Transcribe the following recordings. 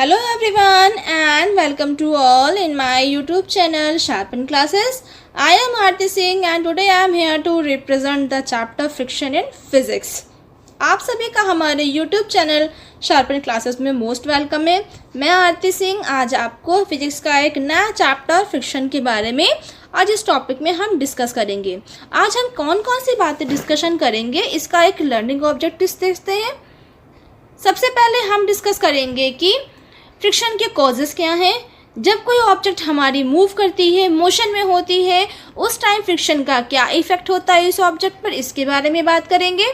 Hello everyone and welcome to all in my YouTube channel Sharpen Classes. I am Aarti Singh and today I am here to represent the chapter Friction in Physics. आप सभी का हमारे YouTube channel sharpen classes में most welcome है। मैं आरती सिंह आज आपको physics का एक नया चैप्टर फ्रिक्शन के बारे में आज इस टॉपिक में हम डिस्कस करेंगे। आज हम कौन कौन सी बातें डिस्कशन करेंगे इसका एक लर्निंग ऑब्जेक्टिव देखते हैं। सबसे पहले हम डिस्कस करेंगे कि फ्रिक्शन के कॉजेज़ क्या हैं। जब कोई ऑब्जेक्ट हमारी मूव करती है, मोशन में होती है, उस टाइम फ्रिक्शन का क्या इफ़ेक्ट होता है इस ऑब्जेक्ट पर, इसके बारे में बात करेंगे।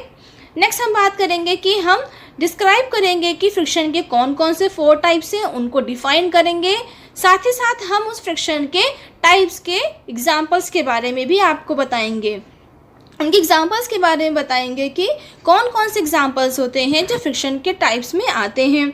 नेक्स्ट हम बात करेंगे कि हम डिस्क्राइब करेंगे कि फ्रिक्शन के कौन कौन से 4 टाइप्स हैं, उनको डिफाइन करेंगे। साथ ही साथ हम उस फ्रिक्शन के टाइप्स के एग्जांपल्स के बारे में भी आपको बताएंगे। उनके एग्जांपल्स के बारे में बताएंगे कि कौन कौन से एग्जांपल्स होते हैं जो फ्रिक्शन के टाइप्स में आते हैं।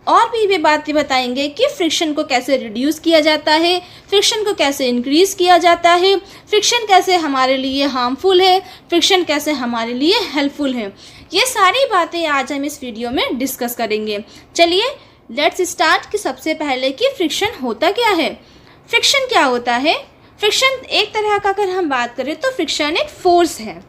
और भी वे बातें बताएंगे कि फ्रिक्शन को कैसे रिड्यूस किया जाता है, फ्रिक्शन को कैसे इंक्रीज़ किया जाता है, फ्रिक्शन कैसे हमारे लिए हार्मफुल है, फ्रिक्शन कैसे हमारे लिए हेल्पफुल है। ये सारी बातें आज हम इस वीडियो में डिस्कस करेंगे। चलिए लेट्स स्टार्ट कि सबसे पहले कि फ्रिक्शन होता क्या है। फ्रिक्शन क्या होता है? फ्रिक्शन एक तरह का अगर हम बात करें तो फ्रिक्शन एक फोर्स है।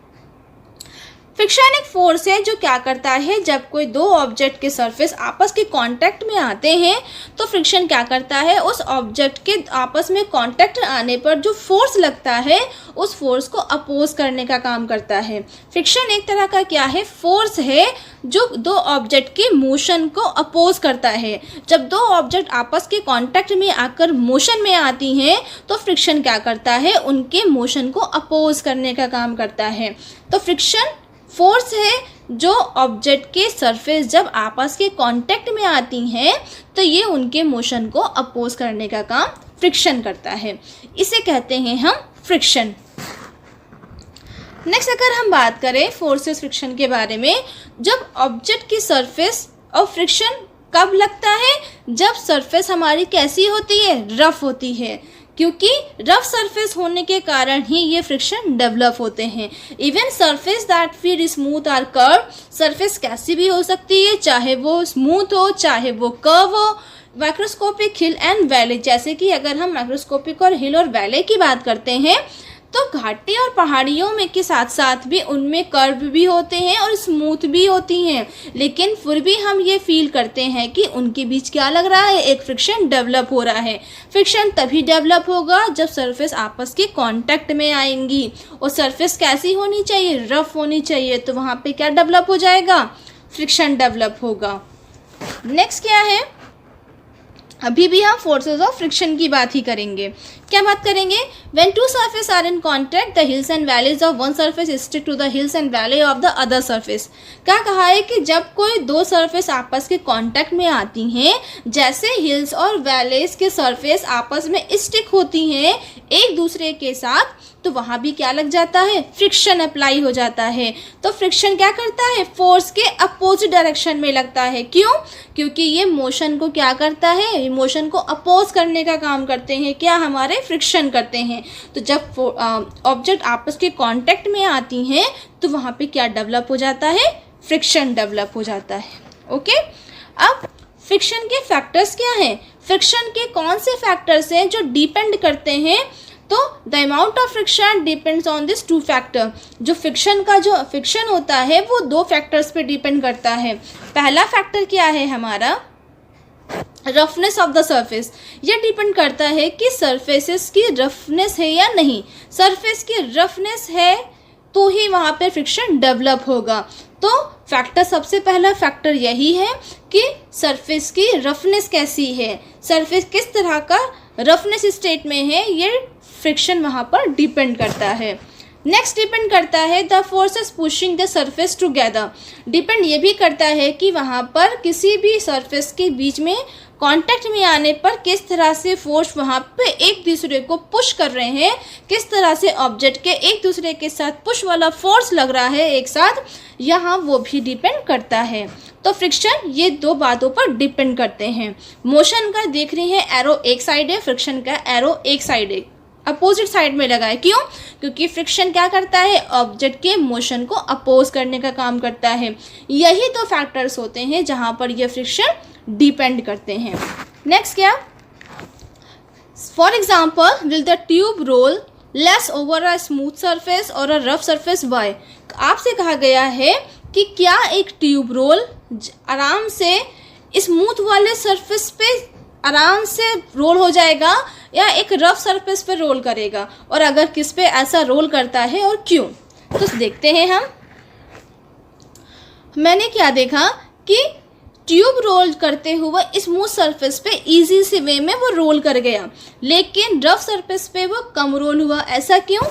फ्रिक्शन एक फोर्स है जो क्या करता है, जब कोई दो ऑब्जेक्ट के सरफेस आपस के कांटेक्ट में आते हैं तो फ्रिक्शन क्या करता है, उस ऑब्जेक्ट के आपस में कांटेक्ट आने पर जो फोर्स लगता है उस फोर्स को अपोज करने का काम करता है। फ्रिक्शन एक तरह का क्या है, फोर्स है जो दो ऑब्जेक्ट के मोशन को अपोज करता है। जब दो ऑब्जेक्ट आपस के कांटेक्ट में आकर मोशन में आती हैं तो फ्रिक्शन क्या करता है, उनके मोशन को अपोज करने का काम करता है। तो फ्रिक्शन फोर्स है जो ऑब्जेक्ट के सरफेस जब आपस के कांटेक्ट में आती हैं तो ये उनके मोशन को अपोज करने का काम फ्रिक्शन करता है। इसे कहते हैं हम फ्रिक्शन। नेक्स्ट अगर हम बात करें फोर्सेस फ्रिक्शन के बारे में, जब ऑब्जेक्ट की सरफेस और फ्रिक्शन कब लगता है, जब सरफेस हमारी कैसी होती है, रफ होती है। क्योंकि रफ सरफेस होने के कारण ही ये फ्रिक्शन डेवलप होते हैं। Even surface that feel smooth are curve, surface कैसी भी हो सकती है, चाहे वो स्मूथ हो चाहे वो कर्व हो। माइक्रोस्कोपिक हिल एंड वैली, जैसे कि अगर हम माइक्रोस्कोपिक और हिल और वैली की बात करते हैं तो घाटी और पहाड़ियों में के साथ साथ भी उनमें कर्व भी होते हैं और स्मूथ भी होती हैं, लेकिन फिर भी हम ये फील करते हैं कि उनके बीच क्या लग रहा है, एक फ्रिक्शन डेवलप हो रहा है। फ्रिक्शन तभी डेवलप होगा जब सरफेस आपस के कांटेक्ट में आएंगी और सरफेस कैसी होनी चाहिए, रफ होनी चाहिए। तो वहाँ पे क्या डेवलप हो जाएगा, फ्रिक्शन डेवलप होगा। नेक्स्ट क्या है, अभी भी हम फोर्सेस ऑफ फ्रिक्शन की बात ही करेंगे। क्या बात करेंगे, when two surface are in contact the hills and valleys of one surface stick to the hills and valley of the other surface. क्या कहा है कि जब कोई दो सरफेस आपस के कांटेक्ट में आती हैं, जैसे हिल्स और वैलीज के सरफेस आपस में स्टिक होती हैं एक दूसरे के साथ, तो वहाँ भी क्या लग जाता है, फ्रिक्शन अप्लाई हो जाता है। तो फ्रिक्शन क्या करता है, फोर्स के अपोजिट डायरेक्शन में लगता है। क्यों? क्योंकि ये मोशन को क्या करता है, मोशन को अपोज करने का काम करते हैं। क्या हमारे फ्रिक्शन करते हैं। तो जब ऑब्जेक्ट आपस के कांटेक्ट में आती हैं तो वहाँ पे क्या डेवलप हो जाता है, फ्रिक्शन डेवलप हो जाता है। ओके, अब फ्रिक्शन के फैक्टर्स क्या हैं, फ्रिक्शन के कौन से फैक्टर्स हैं जो डिपेंड करते हैं। तो the amount of friction depends on this 2 factor. जो फ्रिक्शन होता है वो 2 फैक्टर्स पे डिपेंड करता है। पहला फैक्टर क्या है हमारा, रफनेस ऑफ द सरफेस। ये डिपेंड करता है कि सरफेसेस की रफनेस है या नहीं। सरफेस की रफनेस है तो ही वहाँ पे फ्रिक्शन डेवलप होगा। तो फैक्टर, सबसे पहला फैक्टर यही है कि सरफेस की रफनेस कैसी है, सरफेस किस तरह का रफनेस स्टेट में है, ये फ्रिक्शन वहाँ पर डिपेंड करता है। नेक्स्ट डिपेंड करता है the forces pushing the surface together. Depend ये भी करता है कि वहाँ पर किसी भी सरफेस के बीच में कांटेक्ट में आने पर किस तरह से फोर्स वहाँ पे एक दूसरे को पुश कर रहे हैं, किस तरह से ऑब्जेक्ट के एक दूसरे के साथ पुश वाला फोर्स लग रहा है एक साथ, यहाँ वो भी डिपेंड करता है। तो फ्रिक्शन ये 2 बातों पर डिपेंड करते हैं। मोशन का देख रही है एरो एक साइड है, फ्रिक्शन का एरो एक साइड है, अपोजिट साइड में लगा है। क्यों? क्योंकि फ्रिक्शन क्या करता है, ऑब्जेक्ट के मोशन को अपोज करने का काम करता है। यही 2 फैक्टर्स होते हैं जहाँ पर यह फ्रिक्शन डिपेंड करते हैं। नेक्स्ट क्या, for example will the tube roll less over a smooth surface और अ रफ सरफेस बाय। आपसे कहा गया है कि क्या एक ट्यूब रोल आराम से स्मूथ वाले सरफेस पे आराम से रोल हो जाएगा या एक रफ सरफेस पे रोल करेगा, और अगर किस पे ऐसा रोल करता है और क्यों। तो देखते हैं हम। मैंने क्या देखा कि ट्यूब रोल करते हुए स्मूथ सरफेस पे इजी से वे में वो रोल कर गया, लेकिन रफ सरफेस पे वो कम रोल हुआ। ऐसा क्यों?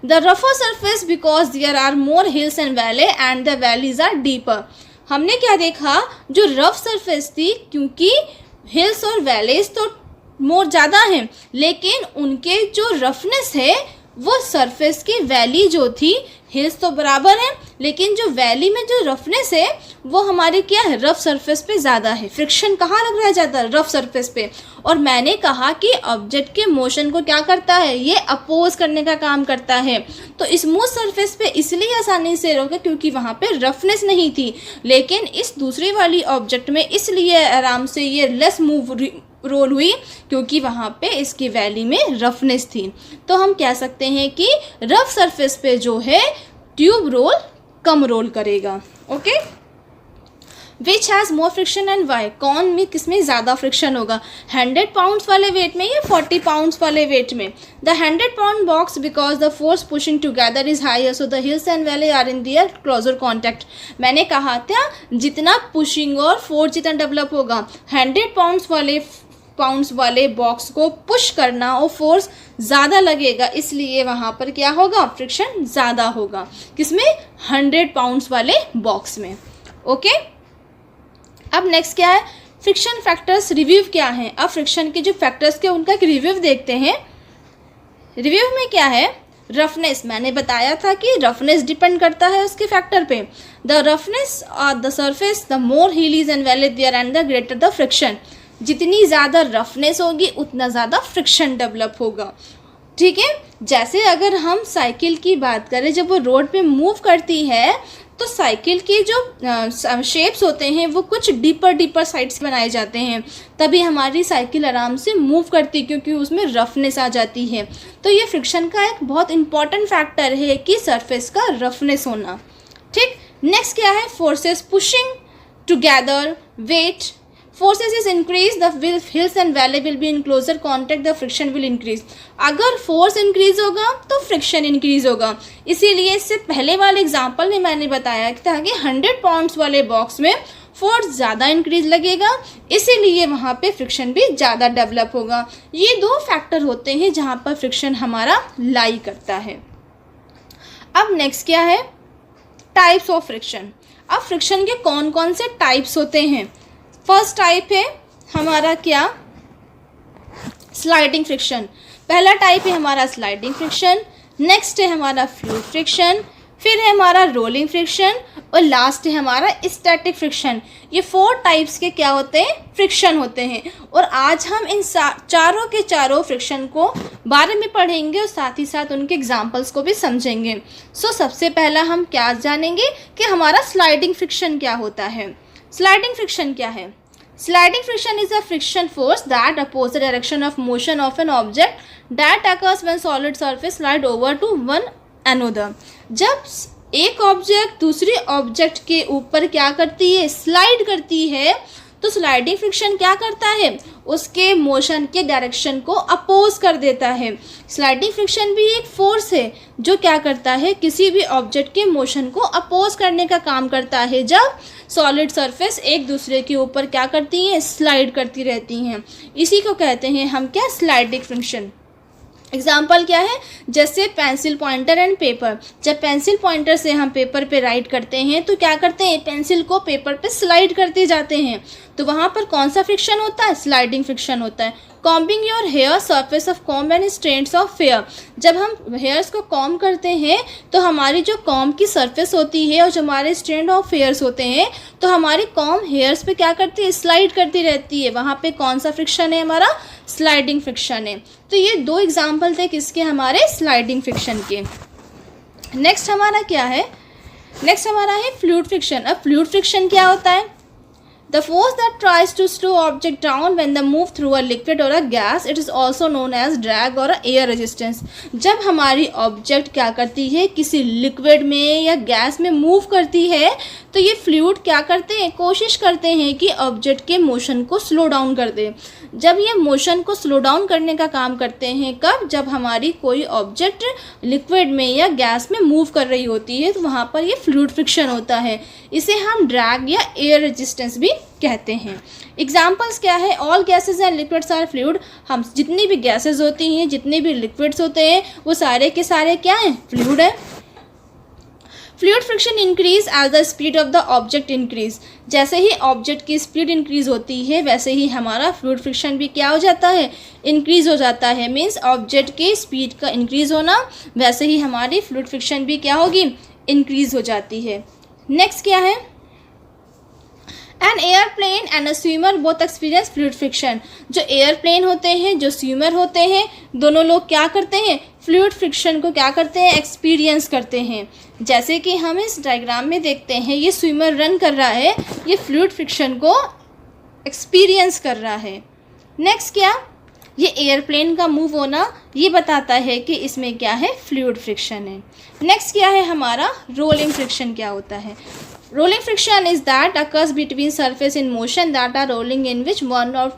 द रफर surface because there are more hills and valley and the valleys are deeper. हमने क्या देखा, जो रफ सरफेस थी क्योंकि हिल्स और वैलीज तो मोर ज़्यादा हैं, लेकिन उनके जो रफनेस है वो सरफेस की वैली जो थी, हिल्स तो बराबर है लेकिन जो वैली में जो रफनेस है वो हमारे क्या है, रफ सरफेस पे ज़्यादा है। फ्रिक्शन कहाँ लग रहा है ज़्यादा? रफ सरफेस पे। और मैंने कहा कि ऑब्जेक्ट के मोशन को क्या करता है, ये अपोज करने का काम करता है। तो स्मूथ सरफेस पे इसलिए आसानी से रोका क्योंकि वहाँ पे रफनेस नहीं थी, लेकिन इस दूसरी वाली ऑब्जेक्ट में इसलिए आराम से ये लेस मूव रोल हुई क्योंकि वहाँ पे इसकी वैली में रफनेस थी। तो हम कह सकते हैं कि रफ सरफेस पे जो है ट्यूब रोल कम रोल करेगा। Okay, which has more friction and why. कौन में किसमें ज़्यादा फ्रिक्शन होगा, 100 पाउंड्स वाले वेट में या 40 पाउंड्स वाले वेट में। The 100 pound box because the force pushing together is higher so the hills and valley are in their closer contact. मैंने कहा था जितना पुशिंग और फोर्स जितना डेवलप होगा, 100 पाउंड्स वाले बॉक्स को पुश करना और फोर्स ज़्यादा लगेगा, इसलिए वहाँ पर क्या होगा, फ्रिक्शन ज़्यादा होगा। किसमें? 100 पाउंड्स वाले बॉक्स में। ओके, अब नेक्स्ट क्या है, फ्रिक्शन फैक्टर्स रिव्यू क्या है। अब फ्रिक्शन के जो फैक्टर्स के उनका एक रिव्यू देखते हैं। रिव्यू में क्या है, रफनेस। मैंने बताया था कि रफनेस डिपेंड करता है उसके फैक्टर पे। The roughness of the surface the more hills and valley there and the greater the friction. जितनी ज़्यादा रफनेस होगी उतना ज़्यादा फ्रिक्शन डेवलप होगा। ठीक है, जैसे अगर हम साइकिल की बात करें, जब वो रोड पे मूव करती है तो साइकिल के जो शेप्स होते हैं वो कुछ डीपर साइड्स बनाए जाते हैं, तभी हमारी साइकिल आराम से मूव करती है क्योंकि उसमें रफनेस आ जाती है। तो ये फ्रिक्शन का एक बहुत इंपॉर्टेंट फैक्टर है कि सरफेस का रफनेस होना। ठीक, नेक्स्ट क्या है, forces pushing together weight. Forces is increase, the hills and valley will be in closer contact, the friction will increase। अगर फोर्स इंक्रीज होगा तो फ्रिक्शन इंक्रीज होगा। इसीलिए इससे पहले वाले एग्जांपल में मैंने बताया था कि 100 पाउंड्स वाले बॉक्स में फोर्स ज़्यादा इंक्रीज लगेगा, इसीलिए वहाँ पे फ्रिक्शन भी ज़्यादा डेवलप होगा। ये दो फैक्टर होते हैं जहाँ पर फ्रिक्शन हमारा लाई करता है। अब नेक्स्ट क्या है, टाइप्स ऑफ फ्रिक्शन। अब फ्रिक्शन के कौन कौन से टाइप्स होते हैं। फर्स्ट टाइप है हमारा क्या, स्लाइडिंग फ्रिक्शन। पहला टाइप है हमारा स्लाइडिंग फ्रिक्शन, नेक्स्ट है हमारा फ्लूइड फ्रिक्शन, फिर है हमारा रोलिंग फ्रिक्शन और लास्ट है हमारा स्टैटिक फ्रिक्शन। ये 4 टाइप्स के क्या होते हैं, फ्रिक्शन होते हैं। और आज हम इन चारों के चारों फ्रिक्शन को बारे में पढ़ेंगे और साथ ही साथ उनके एग्जाम्पल्स को भी समझेंगे। सो सबसे पहला हम क्या जानेंगे कि हमारा स्लाइडिंग फ्रिक्शन क्या होता है। स्लाइडिंग फ्रिक्शन क्या है? Sliding friction is a friction force that oppose the direction of motion of an object that occurs when solid surface slide over two one another. जब एक ऑब्जेक्ट दूसरी ऑब्जेक्ट के ऊपर क्या करती है, स्लाइड करती है, तो स्लाइडिंग फ्रिक्शन क्या करता है, उसके मोशन के डायरेक्शन को अपोज कर देता है। स्लाइडिंग फ्रिक्शन भी एक फोर्स है जो क्या करता है, किसी भी ऑब्जेक्ट के मोशन को अपोज करने का काम करता है। जब सॉलिड सरफेस एक दूसरे के ऊपर क्या करती हैं, स्लाइड करती रहती हैं, इसी को कहते हैं हम क्या, स्लाइडिंग फ्रिक्शन। एग्जाम्पल क्या है, जैसे पेंसिल पॉइंटर एंड पेपर। जब पेंसिल पॉइंटर से हम पेपर पे राइट करते हैं तो क्या करते हैं, पेंसिल को पेपर पे स्लाइड करते जाते हैं, तो वहाँ पर कौन सा फ्रिक्शन होता है, स्लाइडिंग फ्रिक्शन होता है। Combing your hair, surface of comb and strands of hair. जब हम हेयर्स को कॉम्ब करते हैं तो हमारी जो कॉम्ब की सरफेस होती है और जो हमारे स्ट्रैंड ऑफ हेयर्स होते हैं, तो हमारी कॉम्ब हेयर्स पे क्या करती है, स्लाइड करती रहती है। वहाँ पे कौन सा फ्रिक्शन है, हमारा स्लाइडिंग फ्रिक्शन है। तो ये 2 एग्जाम्पल थे किसके, हमारे स्लाइडिंग फ्रिक्शन के। नेक्स्ट हमारा क्या है, नेक्स्ट हमारा है फ्लूइड फ्रिक्शन। अब फ्लूइड फ्रिक्शन क्या होता है, the force that tries to slow object down when the move through a liquid or a gas, it is also known as drag or air resistance. जब हमारी object क्या करती है, किसी लिक्विड में या गैस में मूव करती है, तो ये फ्लूइड क्या करते हैं, कोशिश करते हैं कि ऑब्जेक्ट के मोशन को स्लो डाउन कर दे। जब ये मोशन को स्लो डाउन करने का काम करते हैं, कब, जब हमारी कोई ऑब्जेक्ट लिक्विड में या गैस में मूव कर रही होती है, तो वहाँ पर ये फ्लूइड फ्रिक्शन होता है। इसे हम ड्रैग या एयर रेजिस्टेंस भी कहते हैं। एग्जाम्पल्स क्या है, all gases and liquids are fluid. हम जितनी भी गैसेज होती हैं, जितने भी लिक्विड्स होते हैं, वो सारे के सारे क्या हैं, फ्लूइड है। Fluid friction increase as the speed of the object increase. जैसे ही ऑब्जेक्ट की स्पीड इंक्रीज होती है, वैसे ही हमारा फ्लूइड फ्रिक्शन भी क्या हो जाता है, इंक्रीज हो जाता है। मीन्स ऑब्जेक्ट की स्पीड का इंक्रीज होना, वैसे ही हमारी फ्लूइड फ्रिक्शन भी क्या होगी, इंक्रीज हो जाती है। नेक्स्ट क्या है, an airplane and a swimmer both experience fluid friction. जो एयरप्लेन होते हैं, जो स्विमर होते हैं, दोनों लोग क्या करते हैं, फ्लूइड फ्रिक्शन को क्या करते हैं, एक्सपीरियंस करते हैं। जैसे कि हम इस डायग्राम में देखते हैं, ये स्विमर रन कर रहा है, ये फ्लूइड फ्रिक्शन को एक्सपीरियंस कर रहा है। नेक्स्ट क्या, ये एयरप्लेन का मूव होना, ये बताता है कि इसमें क्या है, फ्लूइड फ्रिक्शन है। नेक्स्ट क्या है हमारा, रोलिंग फ्रिक्शन क्या होता है। Rolling friction is that occurs between surface in motion that are rolling, in which one of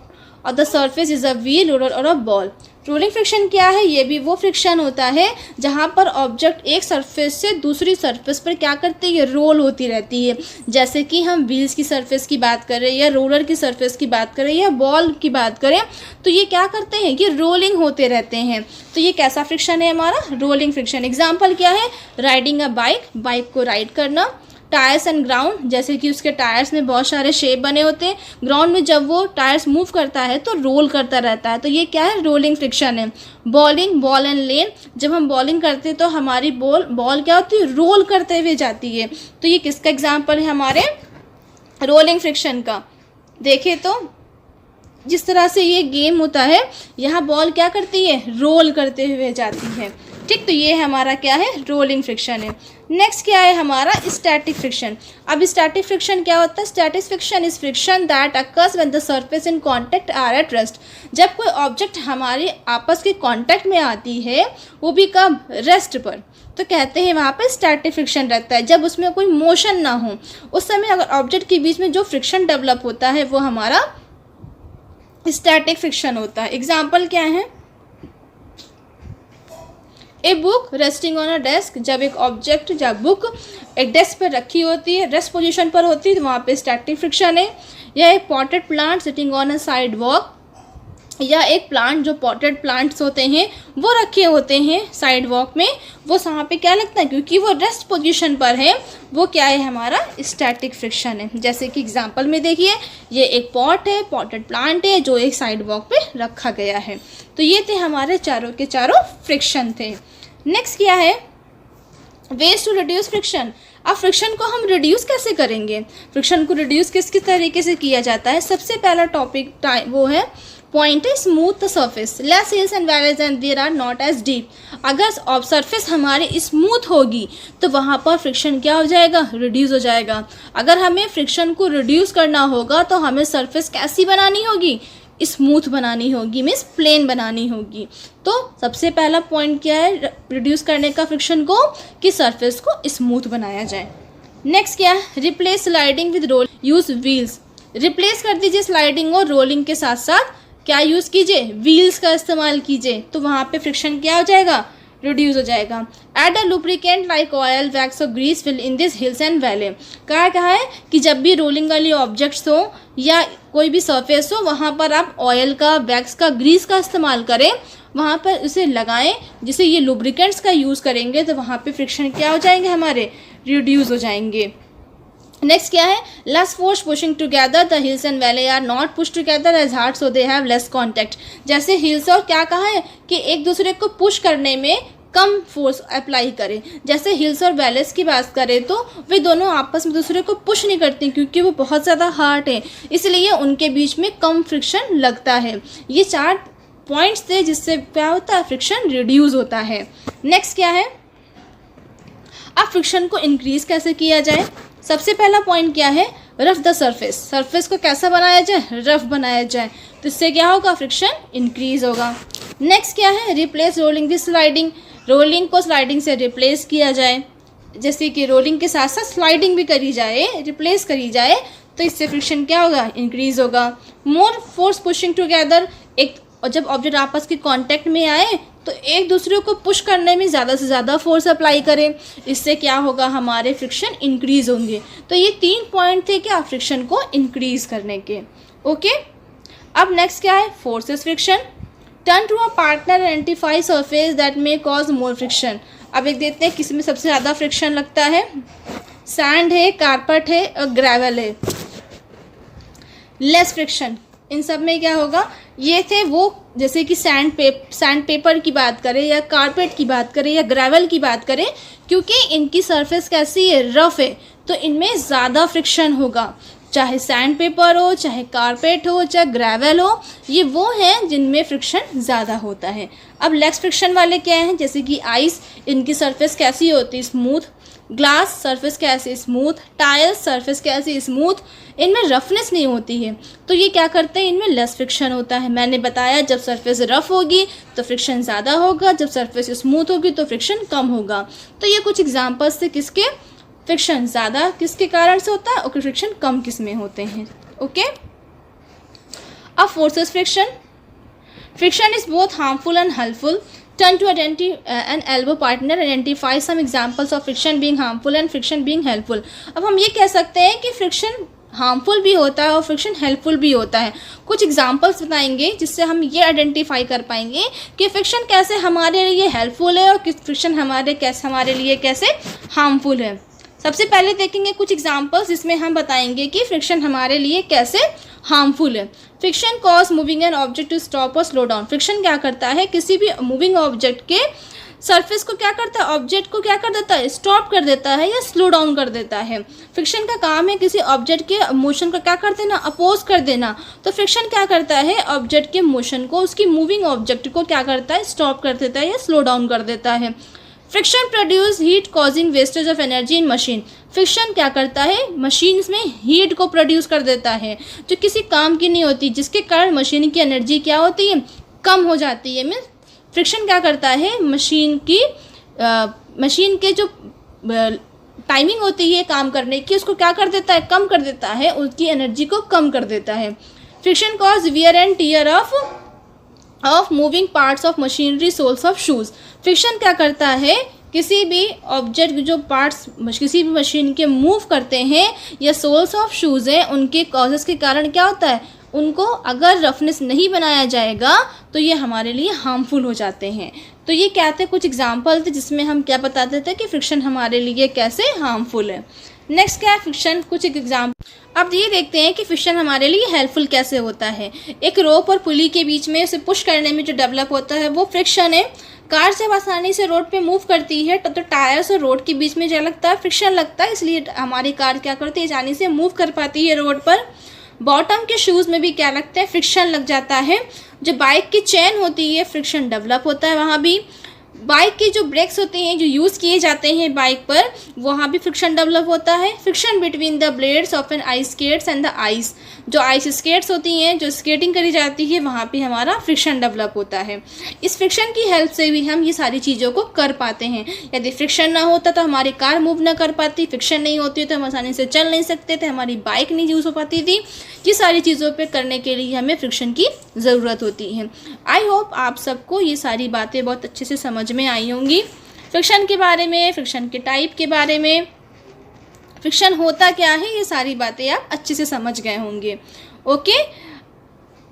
the surface is a wheel or a ball. Rolling friction क्या है, ये भी वो फ्रिक्शन होता है जहाँ पर ऑब्जेक्ट एक सरफेस से दूसरी सरफेस पर क्या करती है, रोल होती रहती है। जैसे कि हम व्हील्स की सरफेस की बात करें, या रोलर की सरफेस की बात करें, या बॉल की बात करें, तो ये क्या करते हैं, ये रोलिंग होते रहते हैं। तो ये कैसा फ्रिक्शन है हमारा, रोलिंग फ्रिक्शन। एग्जाम्पल क्या है, राइडिंग अ बाइक, बाइक को राइड करना। टायर्स एंड ग्राउंड, जैसे कि उसके टायर्स में बहुत सारे शेप बने होते हैं, ग्राउंड में जब वो टायर्स मूव करता है तो रोल करता रहता है, तो ये क्या है, रोलिंग फ्रिक्शन है। बॉलिंग, बॉल एंड लेन, जब हम बॉलिंग करते हैं तो हमारी बॉल क्या होती है, रोल करते हुए जाती है। तो ये किसका एग्जाम्पल है, हमारे रोलिंग फ्रिक्शन का। देखें तो जिस तरह से ये गेम होता है, यहाँ बॉल क्या करती है, रोल करते हुए जाती है। ठीक, तो ये हमारा क्या है, रोलिंग फ्रिक्शन है। नेक्स्ट क्या है हमारा, स्टैटिक फ्रिक्शन। अब स्टैटिक फ्रिक्शन क्या होता है, static friction is friction that occurs when the surface in contact are at rest. जब कोई ऑब्जेक्ट हमारे आपस के कांटेक्ट में आती है, वो भी कब, रेस्ट पर, तो कहते हैं वहाँ पे स्टैटिक फ्रिक्शन रहता है। जब उसमें कोई मोशन ना हो, उस समय अगर ऑब्जेक्ट के बीच में जो फ्रिक्शन डेवलप होता है, वो हमारा स्टैटिक फ्रिक्शन होता है। एग्जाम्पल क्या है, a book resting on a desk. जब एक ऑब्जेक्ट या बुक एक डेस्क पर रखी होती है, रेस्ट पोजीशन पर होती है, तो वहाँ पे स्टैटिक फ्रिक्शन है। या एक potted plant sitting on a side walk, या एक प्लांट, जो पॉटेड प्लांट्स होते हैं वो रखे होते हैं साइड वॉक में, वो वहाँ पे क्या लगता है, क्योंकि वो रेस्ट पोजीशन पर है, वो क्या है हमारा, स्टैटिक फ्रिक्शन है। जैसे कि एग्जांपल में देखिए, ये एक पॉट है, पॉटेड प्लांट है, जो एक साइड वॉक पे रखा गया है। तो ये थे हमारे चारों के चारों फ्रिक्शन थे। नेक्स्ट क्या है, वेज टू रिड्यूस फ्रिक्शन। अब फ्रिक्शन को हम रिड्यूस कैसे करेंगे, फ्रिक्शन को रिड्यूस किस किस तरीके से किया जाता है। सबसे पहला टॉपिक वो है, पॉइंट है smooth the surface, less hills and valleys and there are not as deep. अगर सरफेस हमारी स्मूथ होगी तो वहाँ पर फ्रिक्शन क्या हो जाएगा, रिड्यूस हो जाएगा। अगर हमें फ्रिक्शन को रिड्यूस करना होगा तो हमें सरफेस कैसी बनानी होगी, स्मूथ बनानी होगी, मीन्स प्लेन बनानी होगी। तो सबसे पहला पॉइंट क्या है रिड्यूस करने का फ्रिक्शन को, कि सरफेस को स्मूथ बनाया जाए। नेक्स्ट क्या है, replace sliding with roll, use wheels. Replace कर दीजिए स्लाइडिंग और रोलिंग के साथ साथ क्या यूज़ कीजिए, व्हील्स का इस्तेमाल कीजिए, तो वहाँ पे फ्रिक्शन क्या हो जाएगा, रिड्यूस हो जाएगा। Add a lubricant like oil, wax or grease will in this hills and valley. कहा है कि जब भी रोलिंग वाली ऑब्जेक्ट्स हो या कोई भी सरफेस हो, वहाँ पर आप ऑयल का, वैक्स का, ग्रीस का इस्तेमाल करें, वहाँ पर उसे लगाएं। जिसे ये लुब्रिकेंट्स का यूज़ करेंगे तो वहाँ पे फ्रिक्शन क्या हो जाएंगे हमारे, रिड्यूस हो जाएंगे। नेक्स्ट क्या है, less force pushing together, the hills and valley are not push together as hard so they have less contact. जैसे हिल्स और क्या कहा है कि एक दूसरे को पुश करने में कम फोर्स अप्लाई करें। जैसे हिल्स और वैलेस की बात करें तो वे दोनों आपस में दूसरे को पुश नहीं करती, क्योंकि वो बहुत ज़्यादा हार्ड है, इसलिए उनके बीच में कम फ्रिक्शन लगता है। ये 4 पॉइंट्स थे जिससे क्या होता है, फ्रिक्शन रिड्यूस होता है। नेक्स्ट क्या है, अब फ्रिक्शन को इंक्रीज कैसे किया जाए। सबसे पहला पॉइंट क्या है, रफ द सरफेस, सरफेस को कैसा बनाया जाए, रफ बनाया जाए, तो इससे क्या होगा, फ्रिक्शन इंक्रीज होगा। नेक्स्ट क्या है, replace rolling with sliding, rolling को स्लाइडिंग से रिप्लेस किया जाए, जैसे कि रोलिंग के साथ साथ स्लाइडिंग भी करी जाए, रिप्लेस करी जाए, तो इससे फ्रिक्शन क्या होगा, इंक्रीज होगा। मोर फोर्स पुशिंग टुगेदर, एक और जब ऑब्जेक्ट आपस के कांटेक्ट में आए तो एक दूसरे को पुश करने में ज़्यादा से ज़्यादा फोर्स अप्लाई करें, इससे क्या होगा, हमारे फ्रिक्शन इंक्रीज होंगे। तो ये 3 पॉइंट थे क्या, फ्रिक्शन को इंक्रीज करने के। ओके, अब नेक्स्ट क्या है, forces friction. Turn to a partner identify surface that may cause more friction. अब एक देखते हैं किस में सबसे ज़्यादा फ्रिक्शन लगता है। सैंड है, कारपेट है और ग्रेवल है। लेस फ्रिक्शन इन सब में क्या होगा, ये थे वो, जैसे कि सैंड पेपर की बात करें या कारपेट की बात करें या ग्रेवल की बात करें, क्योंकि इनकी सरफेस कैसी है, रफ है, तो इनमें ज़्यादा फ्रिक्शन होगा। चाहे सैंड पेपर हो, चाहे कारपेट हो, चाहे ग्रेवल हो, ये वो हैं जिनमें फ्रिक्शन ज़्यादा होता है। अब लेस फ्रिक्शन वाले क्या हैं, जैसे कि आइस, इनकी सरफेस कैसी होती है, स्मूथ। ग्लास सरफेस कैसी, स्मूथ। टाइल्स सरफेस कैसी, स्मूथ, इनमें रफनेस नहीं होती है, तो ये क्या करते हैं, इनमें लेस फ्रिक्शन होता है। मैंने बताया जब सरफेस रफ होगी तो फ्रिक्शन ज़्यादा होगा, जब सरफेस स्मूथ होगी तो फ्रिक्शन कम होगा। तो ये कुछ एग्जांपल्स थे किसके, फ्रिक्शन ज़्यादा किसके कारण से होता है और फ्रिक्शन कम किस में होते हैं। ओके, अब forces friction. Friction is both harmful and helpful. Turn to an elbow partner, identify some examples of friction being harmful and friction being helpful. अब हम ये कह सकते हैं कि फ्रिक्शन हार्मफुल भी होता है और फ्रिक्शन हेल्पफुल भी होता है। कुछ एग्जांपल्स बताएंगे जिससे हम ये आइडेंटिफाई कर पाएंगे कि फ्रिक्शन कैसे हमारे लिए हेल्पफुल है और किस फ्रिक्शन हमारे लिए कैसे हार्मफुल है। सबसे पहले देखेंगे कुछ एग्जांपल्स जिसमें हम बताएंगे कि फ्रिक्शन हमारे लिए कैसे हार्मफुल है। Friction cause moving an object to stop और स्लो डाउन। फ्रिक्शन क्या करता है, किसी भी मूविंग ऑब्जेक्ट के सरफेस को क्या करता है, ऑब्जेक्ट को क्या कर देता है, स्टॉप कर देता है या स्लो डाउन कर देता है। फ्रिक्शन का काम है किसी ऑब्जेक्ट के मोशन को क्या कर देना, अपोज कर देना। तो फ्रिक्शन क्या करता है, ऑब्जेक्ट के मोशन को, उसकी मूविंग ऑब्जेक्ट को क्या करता है, स्टॉप कर देता है या स्लो डाउन कर देता है। Friction produce heat causing wastage of energy in machine. Friction क्या करता है, मशीन्स में हीट को प्रोड्यूस कर देता है जो किसी काम की नहीं होती, जिसके कारण मशीन की एनर्जी क्या होती है, कम हो जाती है। मीन्स फ्रिक्शन क्या करता है, मशीन के जो टाइमिंग होती है काम करने की, उसको क्या कर देता है, कम कर देता है, उसकी एनर्जी को कम कर देता है। Friction cause wear and tear of moving parts of machinery, soles of shoes. Friction क्या करता है, किसी भी ऑब्जेक्ट जो पार्ट्स किसी भी मशीन के मूव करते हैं या सोल्स ऑफ शूज़ हैं, उनके कॉजेस के कारण क्या होता है, उनको अगर रफनेस नहीं बनाया जाएगा तो ये हमारे लिए हार्मफुल हो जाते हैं। तो ये क्या थे, कुछ एग्जांपल थे जिसमें हम क्या बताते थे कि फ्रिक्शन हमारे लिए कैसे हार्मफुल है। नेक्स्ट क्या है, फ्रिक्शन कुछ एग्जाम्पल। अब ये देखते हैं कि फ्रिक्शन हमारे लिए हेल्पफुल कैसे होता है। एक रोप और पुली के बीच में उसे पुश करने में जो डेवलप होता है वो फ्रिक्शन है। कार जब आसानी से रोड पे मूव करती है तो टायर्स और रोड के बीच में क्या लगता है, फ्रिक्शन लगता है, इसलिए हमारी कार क्या करती है, आसानी से मूव कर पाती है रोड पर। बॉटम के शूज़ में भी क्या लगता है, फ्रिक्शन लग जाता है। जो बाइक की चेन होती है, फ्रिक्शन डेवलप होता है वहाँ भी। बाइक की जो ब्रेक्स होते हैं जो यूज़ किए जाते हैं बाइक पर, वहाँ भी फ्रिक्शन डेवलप होता है। Friction between the blades of an ice skates and the ice. जो आइस स्केट्स होती हैं, जो स्केटिंग करी जाती है, वहाँ पे हमारा फ्रिक्शन डेवलप होता है। इस फ्रिक्शन की हेल्प से भी हम ये सारी चीज़ों को कर पाते हैं। यदि फ्रिक्शन ना होता तो हमारी कार मूव ना कर पाती, फ्रिक्शन नहीं होती तो हम आसानी से चल नहीं सकते थे, हमारी बाइक नहीं यूज़ हो पाती थी। ये सारी चीज़ों पर करने के लिए हमें फ्रिक्शन की ज़रूरत होती है। आई होप आप सबको ये सारी बातें बहुत अच्छे से समझ में आई होंगी। फ्रिक्शन के बारे में, फ्रिक्शन के टाइप के बारे में, फ्रिक्शन होता क्या है, ये सारी बातें आप अच्छे से समझ गए होंगे। Okay,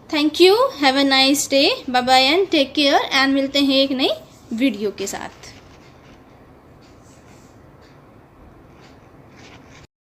thank you, have a nice day, bye bye and take care, and मिलते हैं एक नई वीडियो के साथ।